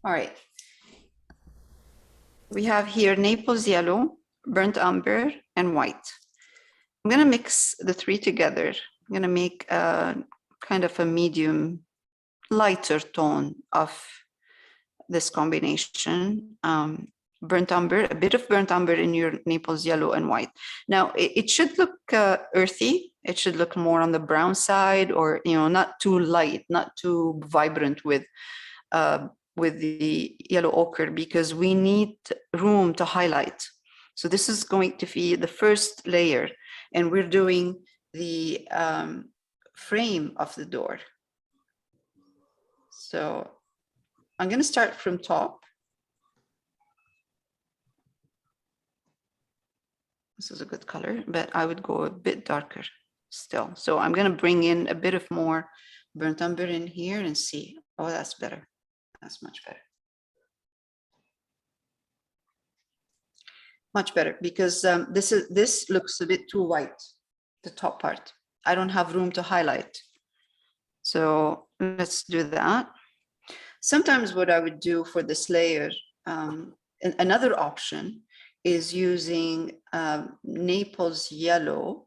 All right. We have here Naples yellow, burnt umber, and white. I'm going to mix the three together. I'm going to make a kind of a medium, lighter tone of this combination. Burnt umber, a bit of burnt umber in your Naples yellow and white. Now, it should look earthy. It should look more on the brown side, or not too light, not too vibrant with the yellow ochre, because we need room to highlight. So this is going to be the first layer, and we're doing the frame of the door. So I'm going to start from top. This is a good color, but I would go a bit darker still. So I'm going to bring in a bit of more burnt umber in here and see. Oh, that's better. That's much better. Much better, because this looks a bit too white, the top part. I don't have room to highlight. So let's do that. Sometimes what I would do for this layer, another option is using Naples yellow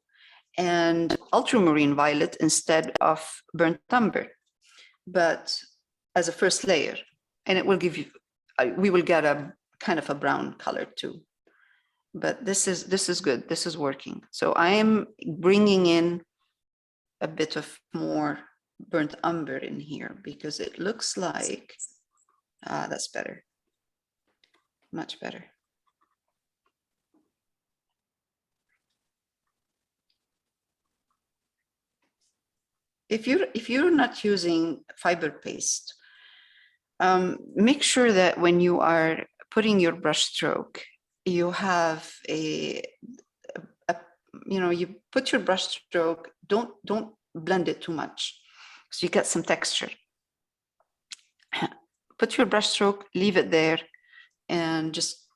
and ultramarine violet instead of burnt umber, but as a first layer, and it will give you, we will get a kind of a brown color too. But this is good. This is working. So I am bringing in a bit of more burnt umber in here, because it looks like that's better, much better. If you're not using fiber paste, make sure that when you are putting your brush stroke, you have you put your brush stroke, don't blend it too much, so you get some texture. Put your brush stroke, leave it there, and just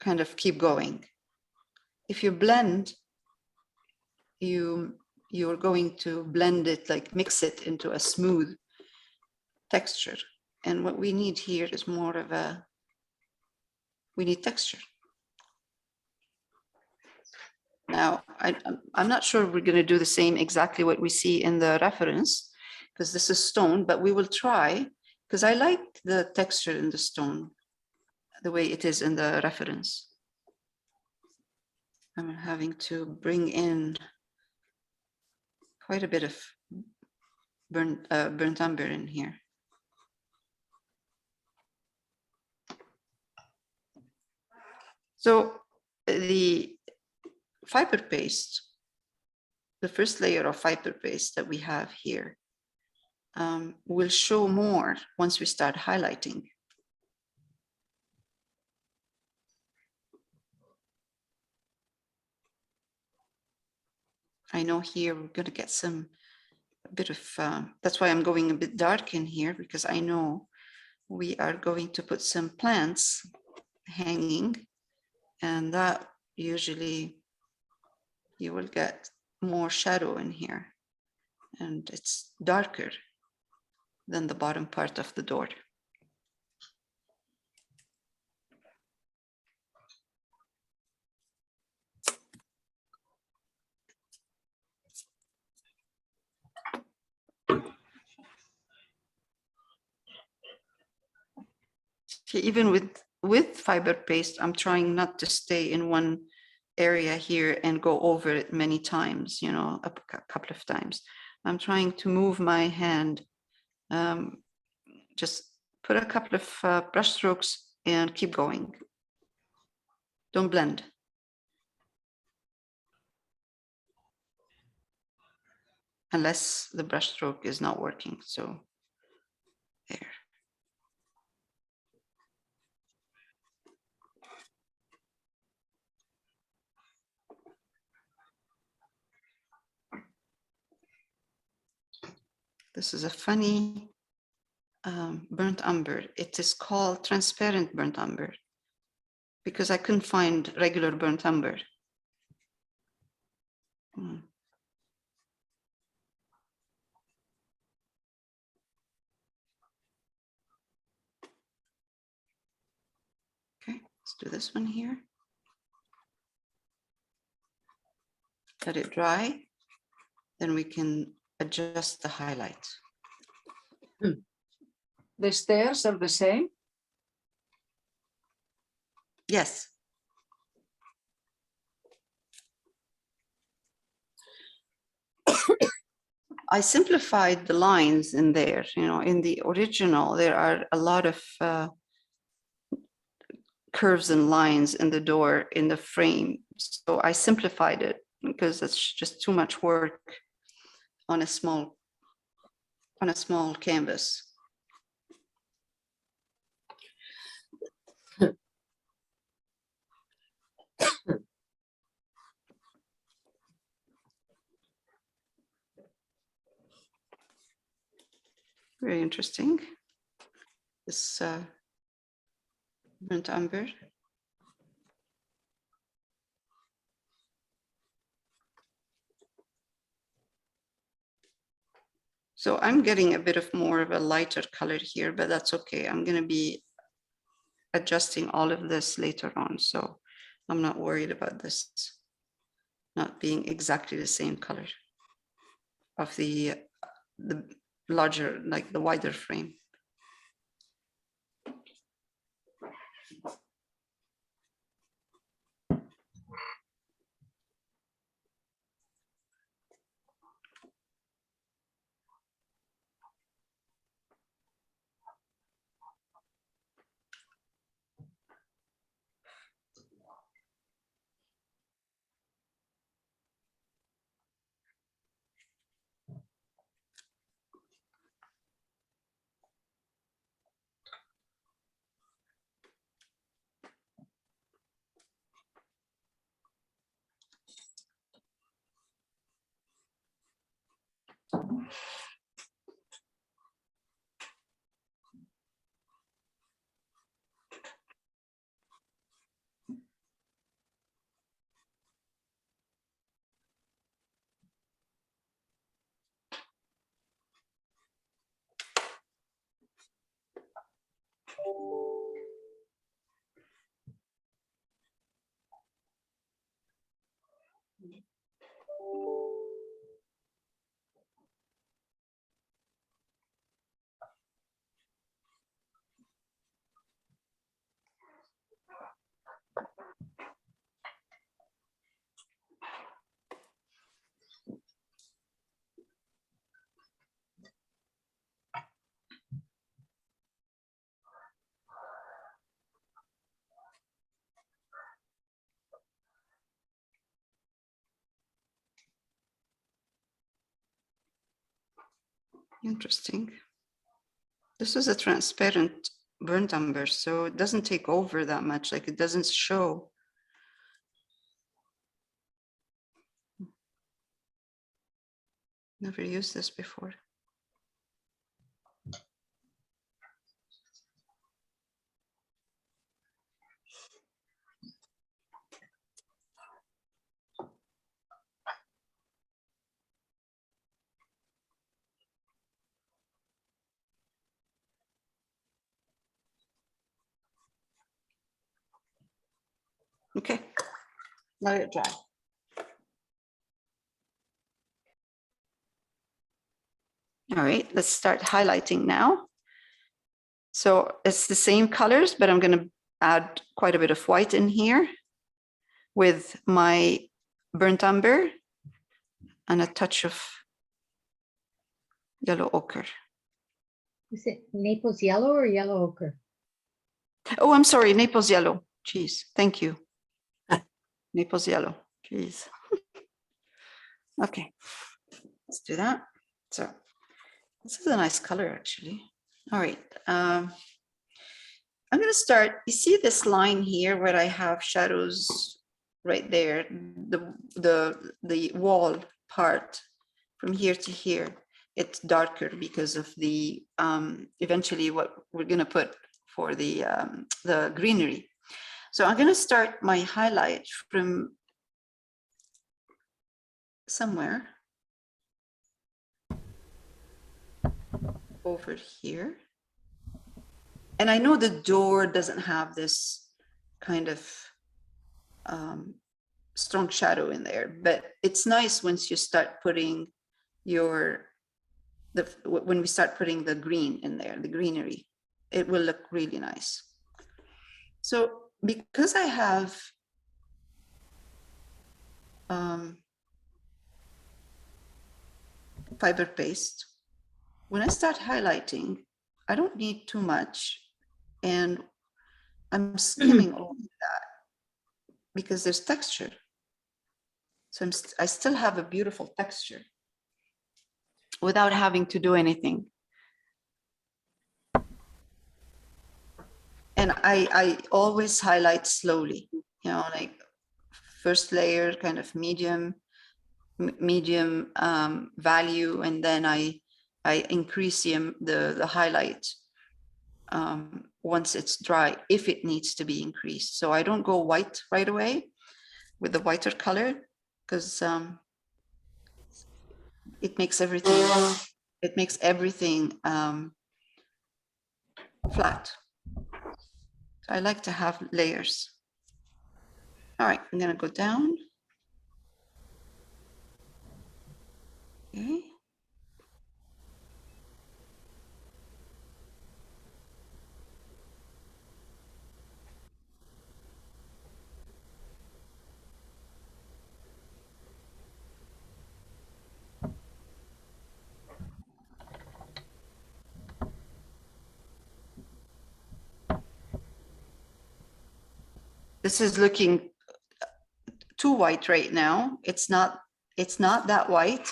kind of keep going. If you blend, you're going to blend it, like mix it into a smooth texture. And what we need here is more of we need texture. Now, I'm not sure we're going to do the same exactly what we see in the reference, because this is stone, but we will try, because I like the texture in the stone, the way it is in the reference. I'm having to bring in quite a bit of burnt umber in here. So the fiber paste, the first layer of fiber paste that we have here, will show more once we start highlighting. I know here we're going to get a bit of, that's why I'm going a bit dark in here, because I know we are going to put some plants hanging, and that usually you will get more shadow in here, and it's darker than the bottom part of the door. Even with fiber paste, I'm trying not to stay in one area here and go over it many times, a couple of times. I'm trying to move my hand, just put a couple of brush strokes and keep going. Don't blend. Unless the brush stroke is not working, so there. This is a funny burnt umber. It is called transparent burnt umber, because I couldn't find regular burnt umber. do this one here. Let it dry. Then we can adjust the highlight. The stairs are the same? Yes. I simplified the lines in there, you know, in the original, there are a lot of curves and lines in the door in the frame. So I simplified it because it's just too much work on a small canvas. Very interesting. This burnt umber. So I'm getting a bit of more of a lighter color here, but that's okay. I'm going to be adjusting all of this later on. So I'm not worried about this not being exactly the same color of the larger, like the wider frame. Interesting. This is a transparent burnt umber, so it doesn't take over that much, like it doesn't show. Never used this before. Okay, let it dry. All right, let's start highlighting now. So it's the same colors, but I'm going to add quite a bit of white in here with my burnt umber and a touch of yellow ochre. Is it Naples yellow or yellow ochre? Oh, I'm sorry, Naples yellow. Jeez, thank you. Naples yellow. Jeez. Okay, let's do that. So this is a nice color, actually. All right. I'm going to start. You see this line here where I have shadows right there, the wall part from here to here. It's darker because of the eventually what we're going to put for the greenery. So I'm going to start my highlight from somewhere over here. And I know the door doesn't have this kind of strong shadow in there, but it's nice once you start putting when we start putting the green in there, the greenery, it will look really nice. So because I have fiber paste, when I start highlighting, I don't need too much, and I'm skimming over that because there's texture. So I still have a beautiful texture without having to do anything. And I always highlight slowly, you know, like first layer, kind of medium value, and then I increase the highlight once it's dry, if it needs to be increased. So I don't go white right away with the whiter color, because it makes everything flat. So I like to have layers. All right, I'm gonna go down. Okay. This is looking too white right now. It's not that white.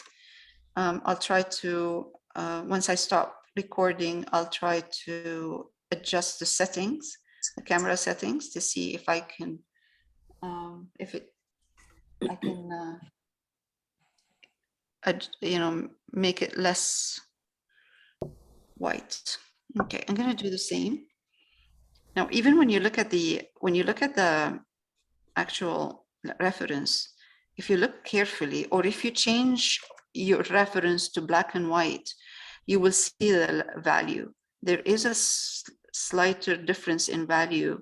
I'll try to, once I stop recording, I'll try to adjust the settings, the camera settings, to see if I can, make it less white. Okay, I'm gonna do the same. Now, even when you look at the actual reference, if you look carefully, or if you change your reference to black and white, you will see the value. There is a slighter difference in value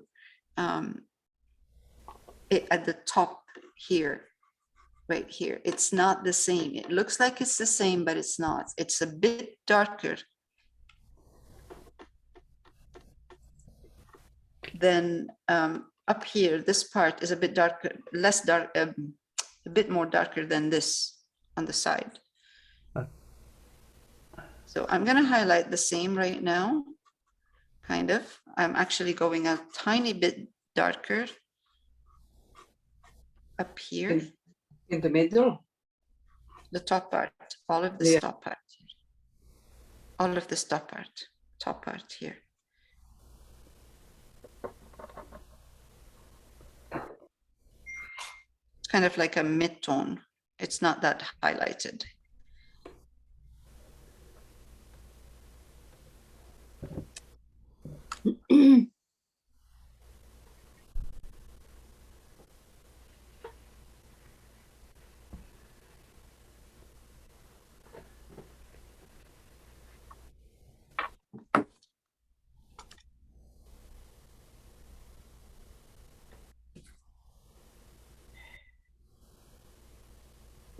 at the top here, right here. It's not the same. It looks like it's the same, but it's not. It's a bit darker than up here. This part is a bit darker, less dark, a bit more darker than this on the side. So I'm going to highlight the same right now, kind of. I'm actually going a tiny bit darker up here. In the middle? The top part, all of this top part. All of this top part here. It's kind of like a mid-tone. It's not that highlighted.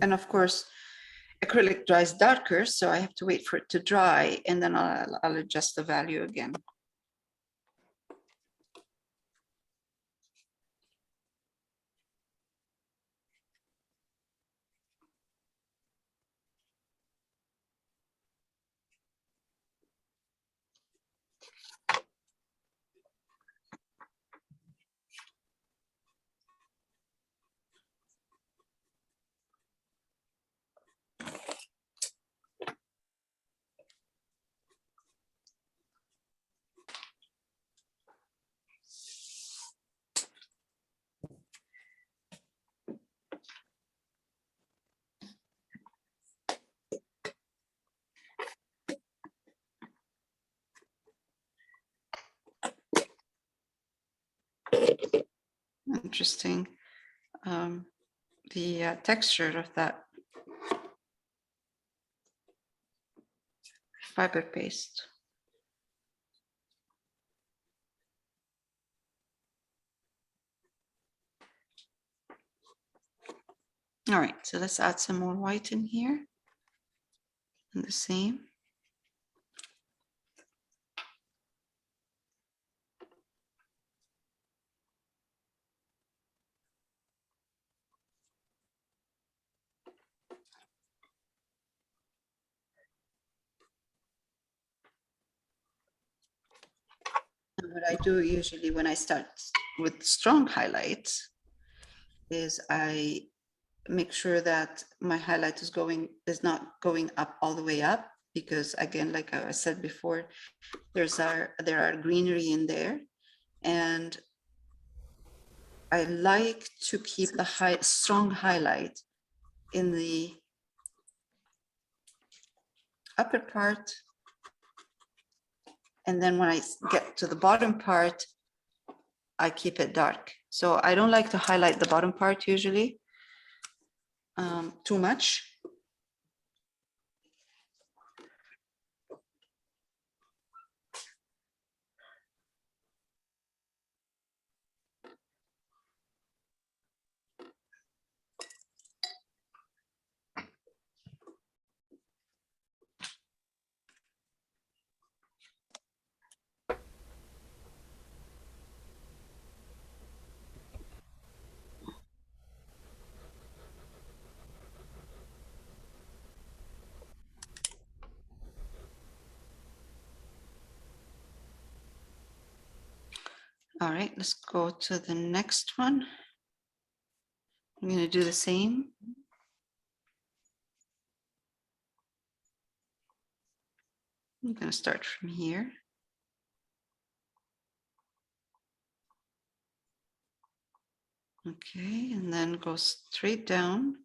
And of course, acrylic dries darker, so I have to wait for it to dry, and then I'll adjust the value again. Interesting. The texture of that fiber paste. All right, so let's add some more white in here. And the same. And what I do usually when I start with strong highlights is I make sure that my highlight is not going up all the way up, because again, like I said before, there are greenery in there, and I like to keep the strong highlight in the upper part, and then when I get to the bottom part, I keep it dark. So I don't like to highlight the bottom part usually too much. All right, let's go to the next one. I'm going to do the same. I'm going to start from here. Okay, and then go straight down.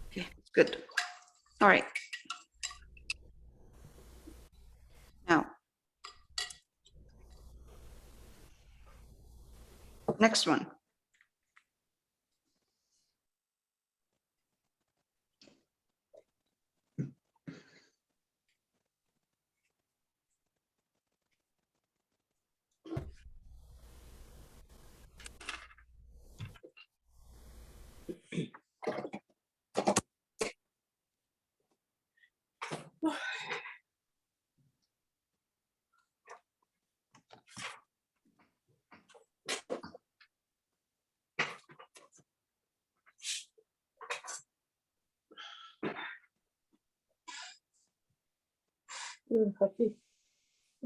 Okay, good. All right. Now, next one.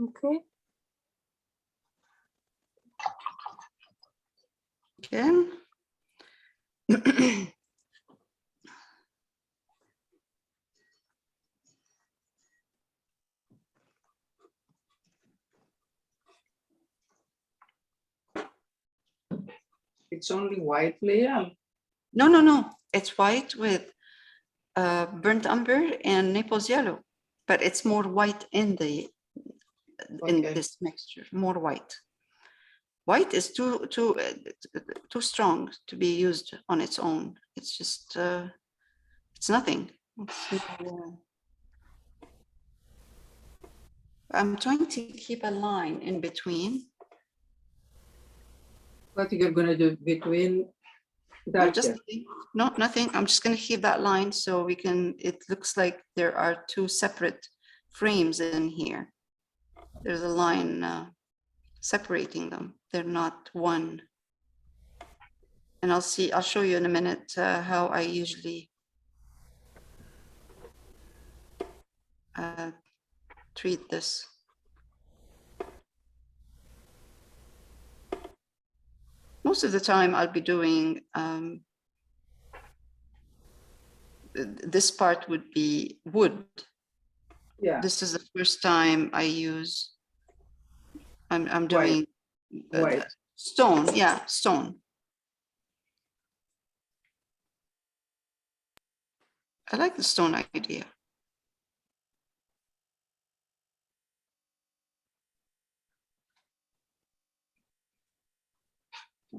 Okay. Again. It's only white layer. No, no, no. It's white with burnt umber and Naples yellow, but it's more white in Okay. this mixture. More white. White is too strong to be used on its own. It's just it's nothing. I'm trying to keep a line in between. What you're gonna do between No, just darker? nothing. No, nothing. I'm just going to keep that line so we can, it looks like there are two separate frames in here. There's a line separating them. They're not one. And I'll show you in a minute how I usually treat this. Most of the time I'll be doing, this part would be wood. Yeah. This is the first time I use, I'm doing White. stone. Yeah, stone. I like the stone idea.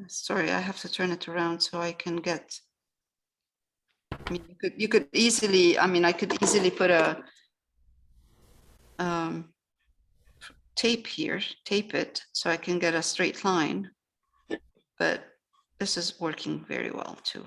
Sorry, I have to turn it around so I can get. I mean, you could easily, I mean, I could easily put a tape here, tape it so I can get a straight line, but this is working very well too.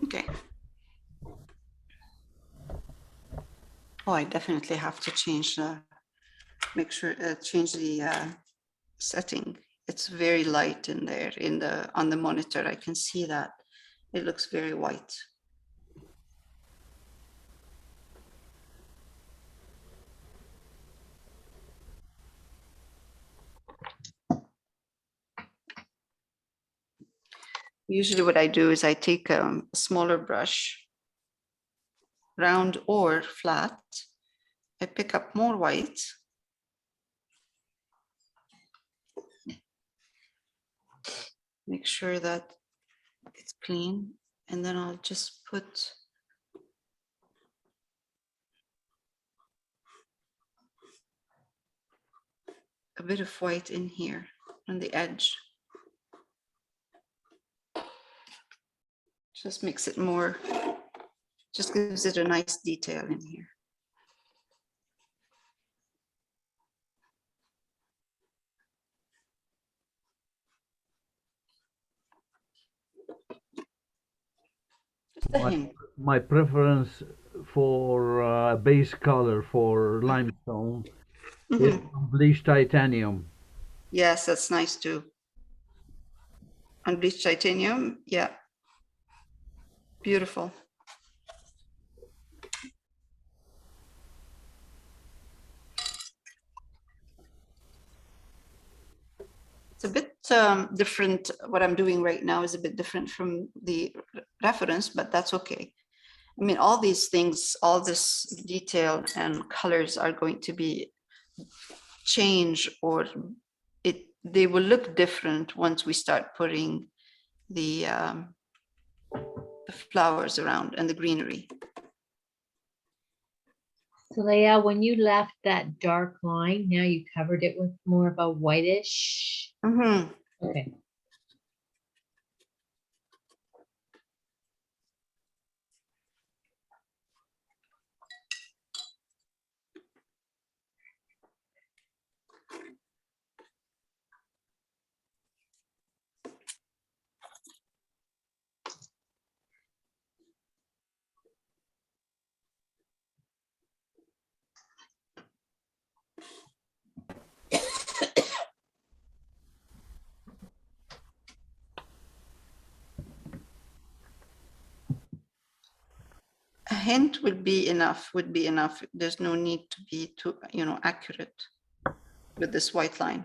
Okay. Oh, I definitely have to change the, make sure, change the setting. It's very light in there in the, on the monitor. I can see that. It looks very white. Usually what I do is I take a smaller brush, round or flat. I pick up more white. Make sure that it's clean. And then I'll just put a bit of white in here on the edge. Just makes it more, just gives it a nice detail in here. Just a hint. My preference for base color for limestone is Mhm. bleached titanium. Yes, that's nice too. Unbleached titanium, yeah. Beautiful. It's a bit different. What I'm doing right now is a bit different from the reference, but that's okay. I mean, all these things, all this detail and colors are going to be change, or they will look different once we start putting the flowers around and the greenery. So Leah, when you left that dark line, now you covered it with more of a whitish. Mhm. Okay. A hint would be enough, There's no need to be too, accurate with this white line.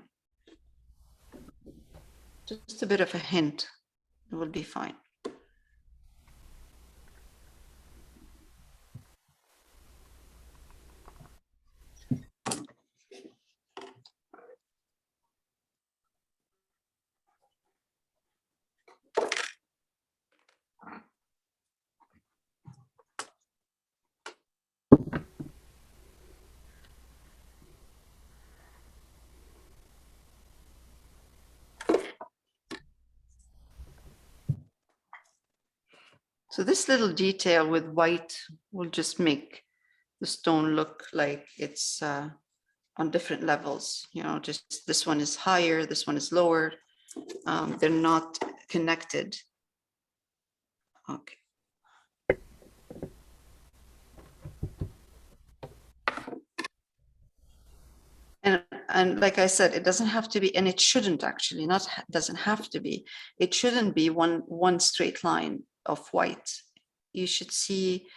Just a bit of a hint, it will be fine. So this little detail with white will just make the stone look like it's on different levels, just this one is higher, this one is lower. They're not connected. Okay. And like I said, it doesn't have to be, and it shouldn't actually, doesn't have to be. It shouldn't be one straight line of white. You should see,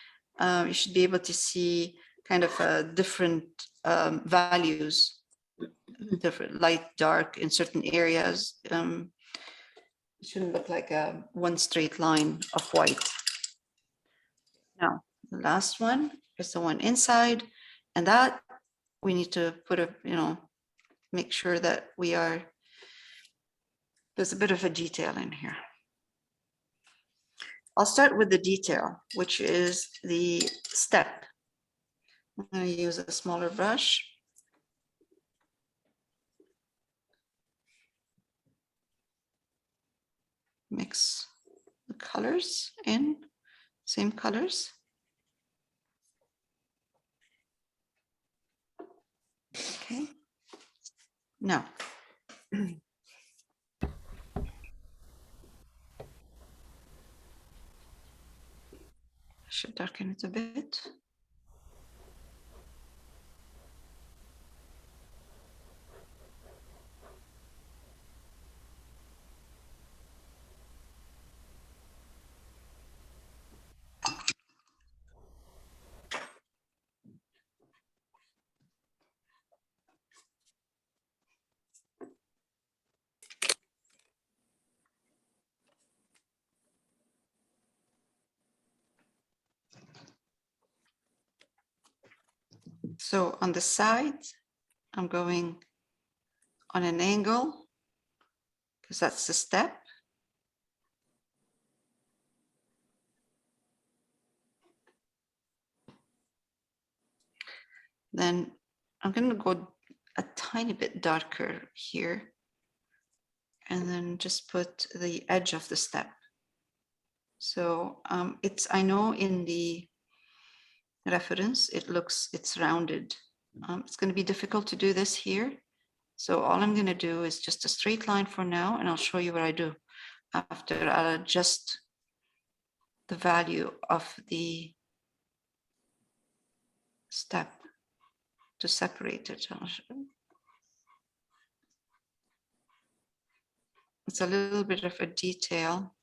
you should be able to see kind of different values, different light, dark in certain areas. It shouldn't look like a one straight line of white. Now, the last one is the one inside, and that we need to put a, make sure that there's a bit of a detail in here. I'll start with the detail, which is the step. I'm going to use a smaller brush. Mix the colors in, same colors. Okay. Now, I should darken it a bit. So on the side, I'm going on an angle because that's the step. Then I'm going to go a tiny bit darker here and then just put the edge of the step. So I know in the reference, it's rounded. It's going to be difficult to do this here. So all I'm going to do is just a straight line for now, and I'll show you what I do after. I'll adjust the value of the step to separate it. It's a little bit of a detail.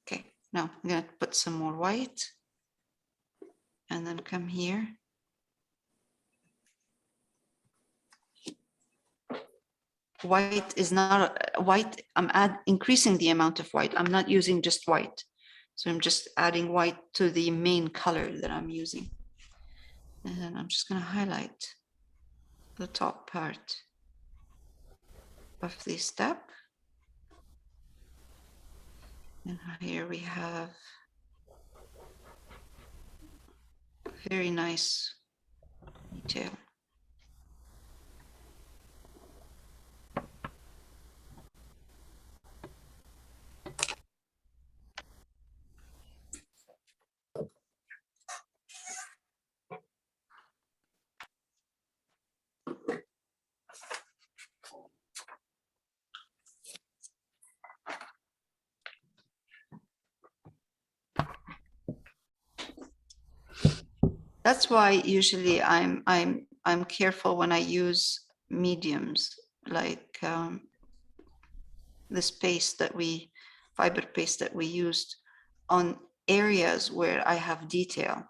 Okay, now I'm going to put some more white and then come here. White is not white. I'm increasing the amount of white. I'm not using just white. So I'm just adding white to the main color that I'm using. And then I'm just going to highlight the top part of the step. And here we have a very nice detail. That's why usually I'm careful when I use mediums, like this paste that fiber paste that we used on areas where I have detail,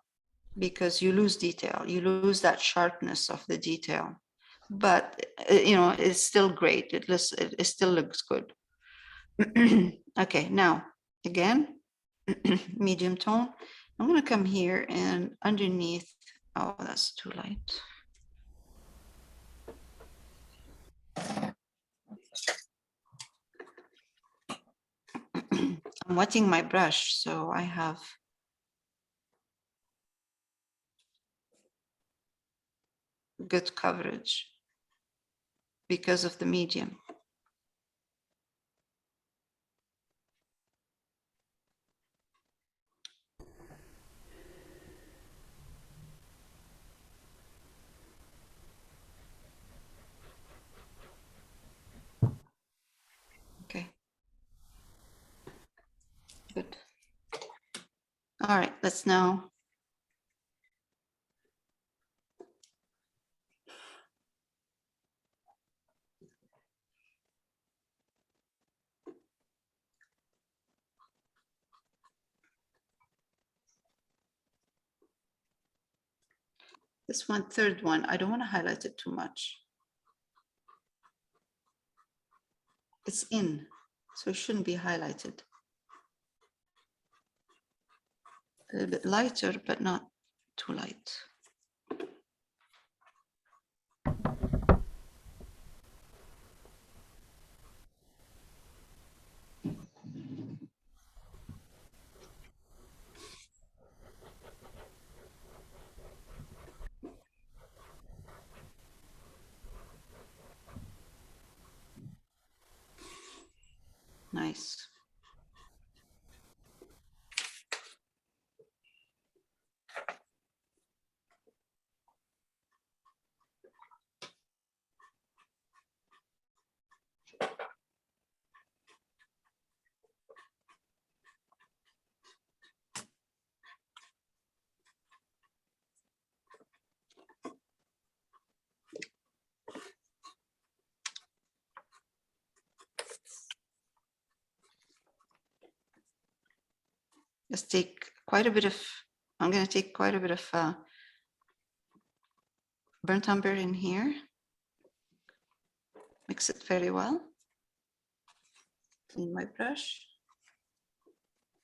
because you lose detail, you lose that sharpness of the detail, but it's still great. It still looks good. Okay, now again, medium tone. I'm going to come here and underneath. Oh, that's too light. I'm wetting my brush, so I have good coverage because of the medium. Okay. Good. All right, let's now This one, third one, I don't want to highlight it too much. It's in, so it shouldn't be highlighted. A little bit lighter, but not too light. Nice. Let's take quite a bit of, I'm going to take quite a bit of burnt umber in here. Mix it very well. Clean my brush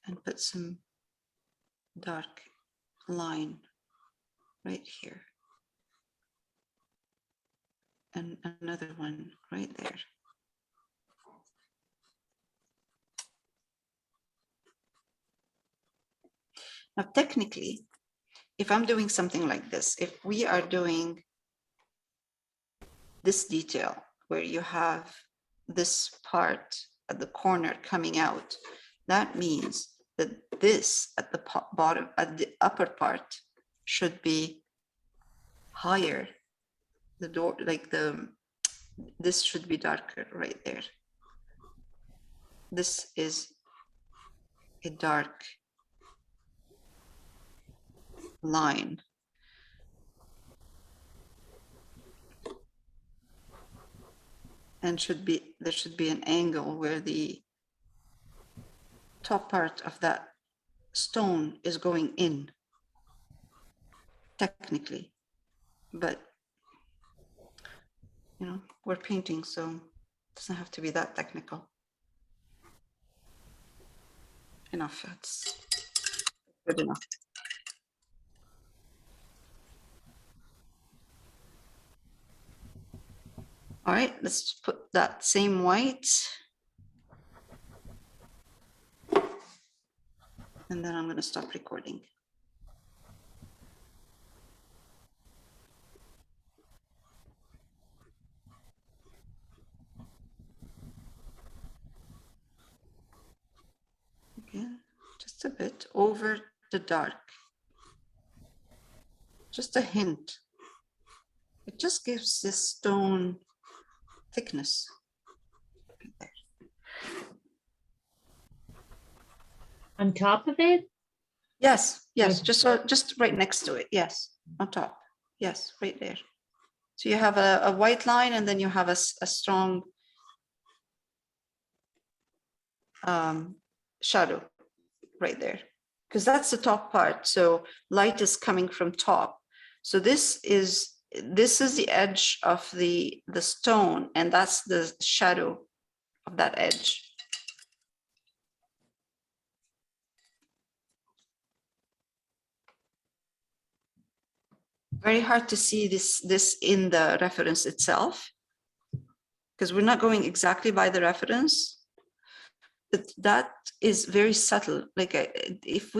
and put some dark line right here. And another one right there. Now, technically, if I'm doing something like this, if we are doing this detail where you have this part at the corner coming out, that means that this at the bottom, at the upper part should be higher. The door, like this should be darker right there. This is a dark line. And there should be an angle where the top part of that stone is going in, technically. But, you know, we're painting, so it doesn't have to be that technical. Enough, it's good enough. All right, let's put that same white. And then I'm going to stop recording. Okay, just a bit over the dark. Just a hint. It just gives this stone thickness. On top of it? Yes, yes, Okay. just right next to it. Yes, on top. Yes, right there. So you have a white line, and then you have a strong shadow right there, because that's the top part. So light is coming from top. So this is the edge of the stone, and that's the shadow of that edge. Very hard to see this in the reference itself, because we're not going exactly by the reference. But that is very subtle. Like if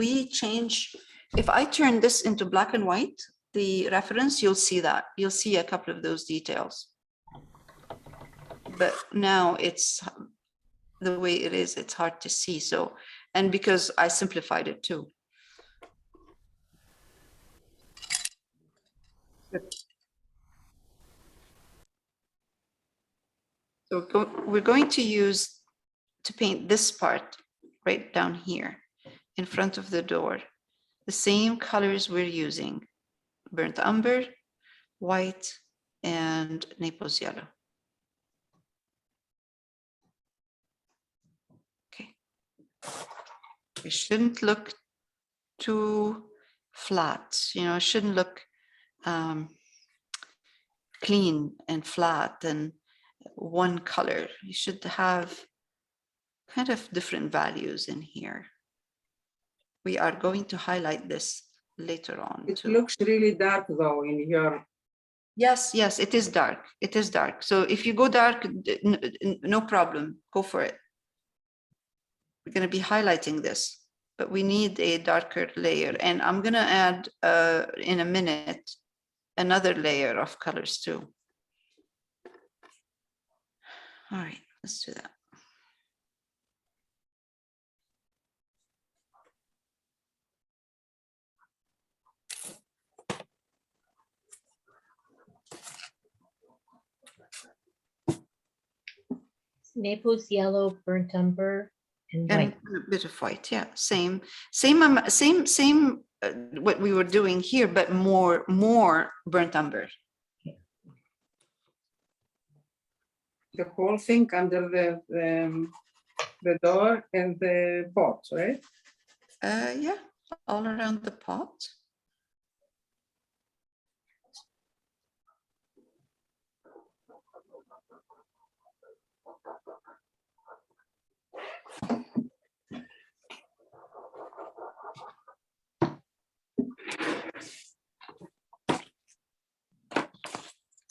I turn this into black and white, the reference, you'll see that. You'll see a couple of those details. But now it's the way it is, it's hard to see. So, and because I simplified it too. So we're going to use to paint this part right down here in front of the door. The same colors we're using: burnt umber, white, and Naples yellow. Okay. It shouldn't look too flat, you know, it shouldn't look clean and flat and one color. You should have kind of different values in here. We are going to highlight this later on It too. looks really dark though in your, Yes, yes, it is dark. It is dark. So if you go dark, no problem, go for it. We're going to be highlighting this, but we need a darker layer. And I'm going to add in a minute another layer of colors too. All right, let's do that. Naples yellow, burnt umber, and And white. a bit of white, yeah, same, what we were doing here, but more burnt umber. the whole thing under the door and the pot, right? Yeah, all around the pot.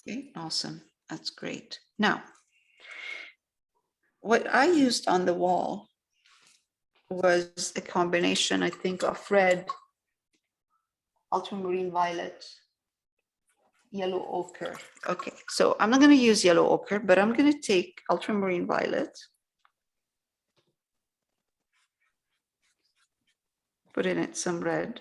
Okay, awesome. That's great. Now, what I used on the wall was a combination, I think, of red, ultramarine violet, yellow ochre. Okay, so I'm not going to use yellow ochre, but I'm going to take ultramarine violet, put in it some red,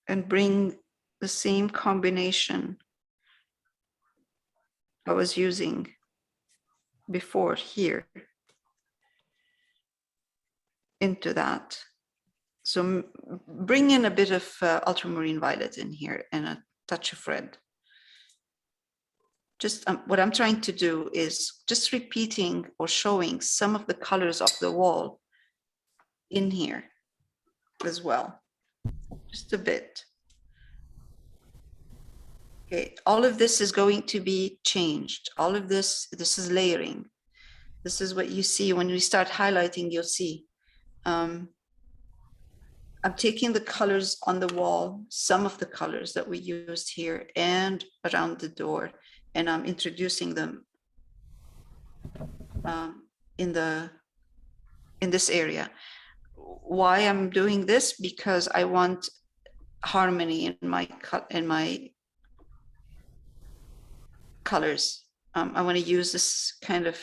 and bring the same combination I was using before here into that. So bring in a bit of ultramarine violet in here and a touch of red. Just what I'm trying to do is just repeating or showing some of the colors of the wall in here as well, just a bit. Okay, all of this is going to be changed. All of this is layering. This is what you see when we start highlighting, you'll see. I'm taking the colors on the wall, some of the colors that we used here and around the door, and I'm introducing them in this area. Why I'm doing this? Because I want harmony in my colors. I want to use this kind of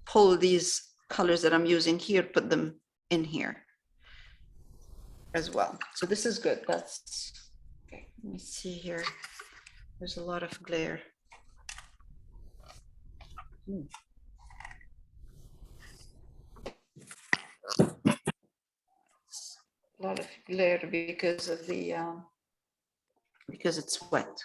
pull these colors that I'm using here, put them in here as well. So this is good. That's okay. Let me see here. There's a lot of glare. A lot of glare because of the because it's wet.